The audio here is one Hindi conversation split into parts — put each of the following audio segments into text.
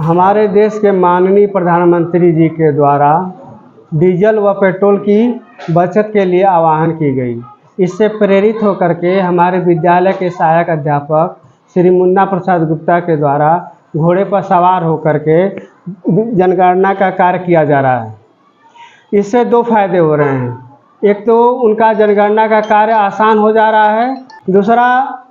हमारे देश के माननीय प्रधानमंत्री जी के द्वारा डीजल व पेट्रोल की बचत के लिए आह्वान की गई। इससे प्रेरित होकर के हमारे विद्यालय के सहायक अध्यापक श्री मुन्ना प्रसाद गुप्ता के द्वारा घोड़े पर सवार होकर के जनगणना का कार्य किया जा रहा है। इससे दो फायदे हो रहे हैं। एक तो उनका जनगणना का कार्य आसान हो जा रहा है, दूसरा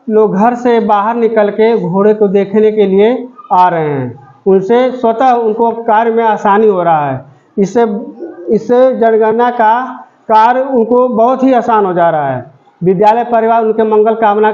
लोग घर से बाहर निकल के घोड़े को देखने के लिए आ रहे हैं, उनसे स्वतः उनको कार्य में आसानी हो रहा है। इससे जनगणना का कार्य उनको बहुत ही आसान हो जा रहा है। विद्यालय परिवार उनके मंगल कामना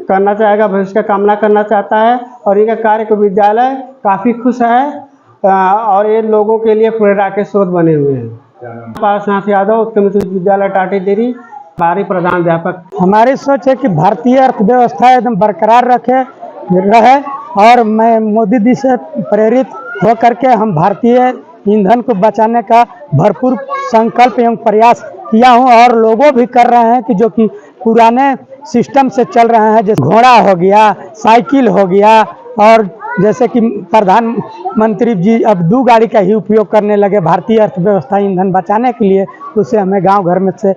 करना चाहेगा, भविष्य का कामना करना चाहता है और इनका कार्य को विद्यालय काफ़ी खुश है और ये लोगों के लिए प्रेरणा के स्रोत बने हुए हैं। पारसनाथ यादव, उत्तर मिश्र विद्यालय टाटीदेरी, बारी प्रधानाध्यापक। हमारी सोच है कि भारतीय अर्थव्यवस्था एकदम बरकरार रहे और मैं मोदी जी से प्रेरित होकर के हम भारतीय ईंधन को बचाने का भरपूर संकल्प एवं प्रयास किया हूं और लोगों भी कर रहे हैं कि जो कि पुराने सिस्टम से चल रहे हैं, जैसे घोड़ा हो गया, साइकिल हो गया और जैसे कि प्रधानमंत्री जी अब 2 गाड़ी का ही उपयोग करने लगे भारतीय अर्थव्यवस्था ईंधन बचाने के लिए। उससे हमें गांव घर में से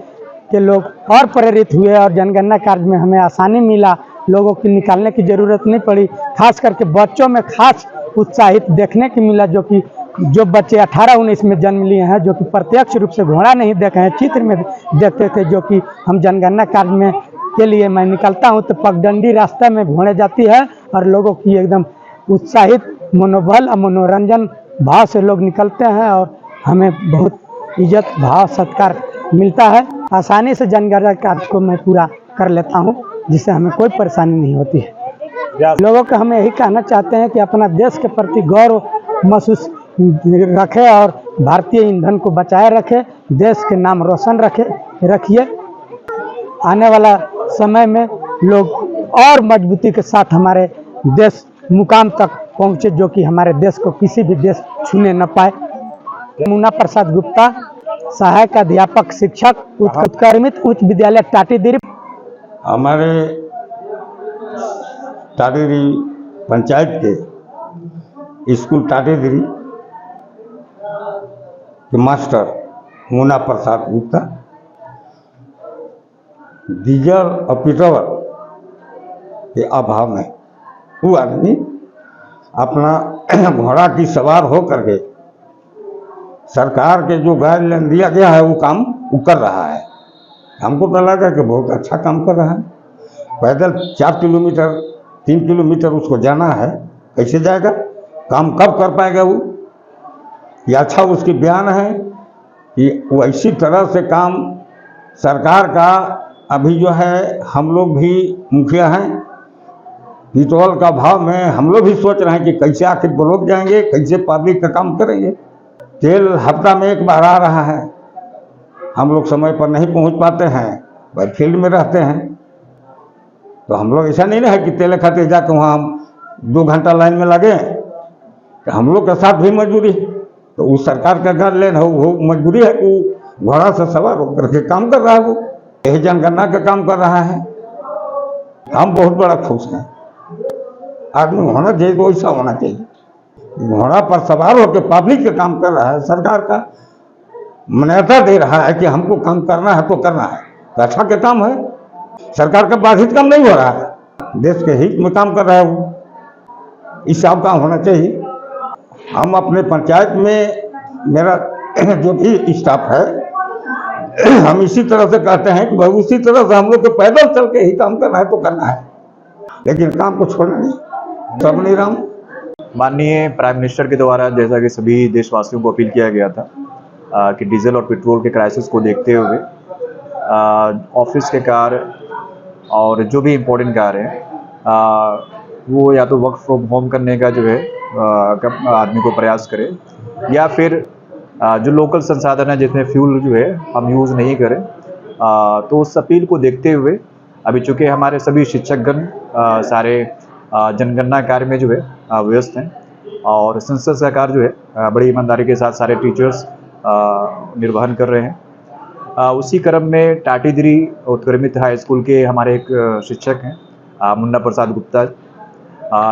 के लोग और प्रेरित हुए और जनगणना कार्य में हमें आसानी मिला। लोगों की निकालने की ज़रूरत नहीं पड़ी। खास करके बच्चों में खास उत्साहित देखने की मिला, जो बच्चे 18-19 में जन्म लिए हैं, जो कि प्रत्यक्ष रूप से घोड़ा नहीं देखे हैं, चित्र में देखते थे। जो कि हम जनगणना कार्य में के लिए मैं निकलता हूं तो पगडंडी रास्ते में घोड़े जाती है और लोगों की एकदम उत्साहित मनोबल और मनोरंजन भाव से लोग निकलते हैं और हमें बहुत इज्जत भाव सत्कार मिलता है। आसानी से जनगणना कार्य को मैं पूरा कर लेता हूं, जिससे हमें कोई परेशानी नहीं होती है। लोगों को हम यही कहना चाहते हैं कि अपना देश के प्रति गौरव महसूस रखें और भारतीय ईंधन को बचाए रखें, देश के नाम रोशन रखिए। आने वाला समय में लोग और मजबूती के साथ हमारे देश मुकाम तक पहुँचे, जो कि हमारे देश को किसी भी देश छूने न पाए। मुन्ना प्रसाद गुप्ता, सहायक अध्यापक शिक्षक, उत्क्रमित उच्च विद्यालय टाटीदेरी। हमारे टाटीदेरी पंचायत के स्कूल टाटीदेरी के मास्टर मुन्ना प्रसाद गुप्ता डीजल और पेट्रोल के अभाव में वो आदमी अपना घोड़ा की सवार हो करके सरकार के जो गाइडलाइन दिया गया है वो काम वो कर रहा है। हमको तो लगा कि बहुत अच्छा काम कर रहा है। पैदल 4 किलोमीटर 3 किलोमीटर उसको जाना है, कैसे जाएगा, काम कब कर पाएगा वो। ये अच्छा उसकी बयान है कि वो इसी तरह से काम सरकार का अभी जो है हम लोग भी मुखिया हैं, पेट्रोल का भाव में हम लोग भी सोच रहे हैं कि कैसे आखिर ब्लॉक जाएंगे, कैसे पब्लिक का काम करेंगे। तेल हफ्ता में 1 बार आ रहा है, हम लोग समय पर नहीं पहुंच पाते हैं, भाई फील्ड में रहते हैं, तो हम लोग ऐसा नहीं ना है कि तेल खाते जाकर वहाँ हम 2 घंटा लाइन में लगे। तो हम लोग के साथ भी मजबूरी, तो उस सरकार का गाइडलाइन हो वो मजबूरी है कि वो घोड़ा से सवार होकर के काम कर रहा है, वो यही जनगणना का काम कर रहा है। हम बहुत बड़ा खुश हैं। आदमी होना चाहिए तो ऐसा होना चाहिए, घोड़ा पर सवार होकर पब्लिक का काम कर रहा है, सरकार का मान्यता दे रहा है कि हमको काम करना है तो करना है, तो अच्छा का काम है। सरकार का बाधित काम नहीं हो रहा है, देश के हित में काम कर रहा है वो, इस सब काम होना चाहिए। हम अपने पंचायत में मेरा जो भी स्टाफ है हम इसी तरह से कहते हैं कि भाई उसी तरह से हम लोग को पैदल चल के ही काम करना है तो करना है, लेकिन काम को छोड़ना नहीं। सब नहीं राम। माननीय प्राइम मिनिस्टर के द्वारा जैसा कि सभी देशवासियों को अपील किया गया था कि डीजल और पेट्रोल के क्राइसिस को देखते हुए ऑफिस के कार्य और जो भी इम्पोर्टेंट कार्य हैं वो या तो वर्क फ्रॉम होम करने का जो है आदमी को प्रयास करे, या फिर जो लोकल संसाधन है जिसमें फ्यूल जो है हम यूज़ नहीं करें। तो उस अपील को देखते हुए अभी चूँकि हमारे सभी शिक्षकगण सारे जनगणना कार्य में जो है व्यस्त हैं और सेंसस का कार्य जो है बड़ी ईमानदारी के साथ सारे टीचर्स निर्वहन कर रहे हैं। उसी क्रम में टाटीदेरी उत्क्रमित हाई स्कूल के हमारे एक शिक्षक हैं मुन्ना प्रसाद गुप्ता,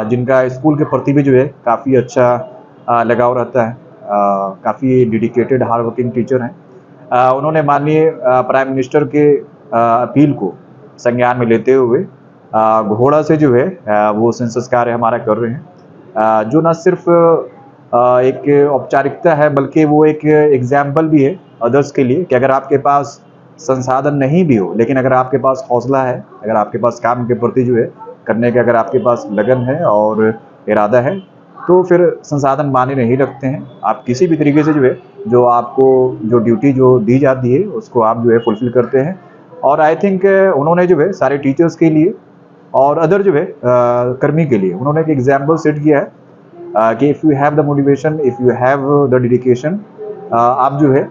जिनका स्कूल के प्रति भी जो है काफ़ी अच्छा लगाव रहता है। काफ़ी डेडिकेटेड हार्ड वर्किंग टीचर हैं। उन्होंने माननीय प्राइम मिनिस्टर के अपील को संज्ञान में लेते हुए घोड़ा से जो है वो सेंसस कार्य हमारा कर रहे हैं, जो न सिर्फ एक औपचारिकता है बल्कि वो एक एग्जाम्पल भी है अदर्स के लिए कि अगर आपके पास संसाधन नहीं भी हो, लेकिन अगर आपके पास हौसला है, अगर आपके पास काम के प्रति जो है करने का अगर आपके पास लगन है और इरादा है, तो फिर संसाधन मायने नहीं रखते हैं। आप किसी भी तरीके से जो है जो आपको जो ड्यूटी जो दी जाती है उसको आप जो है फुलफिल करते हैं। और आई थिंक उन्होंने जो है सारे टीचर्स के लिए और अदर जो है कर्मी के लिए उन्होंने एक एग्जाम्पल सेट किया है कि if you have the motivation, if you have the dedication, आप जो है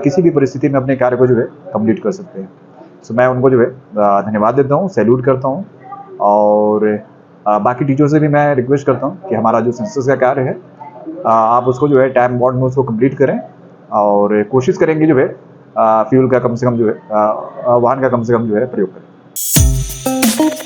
किसी भी परिस्थिति में अपने कार्य को जो है कंप्लीट कर सकते हैं। सो मैं उनको जो है धन्यवाद देता हूँ, सैल्यूट करता हूँ। और बाकी टीचर्स से भी मैं रिक्वेस्ट करता हूँ कि हमारा जो सेंसस का कार्य है आप उसको जो है टाइम बाउंड में उसको कंप्लीट करें और कोशिश करेंगे जो है फ्यूल का कम से कम जो है वाहन का कम से कम जो है प्रयोग करें।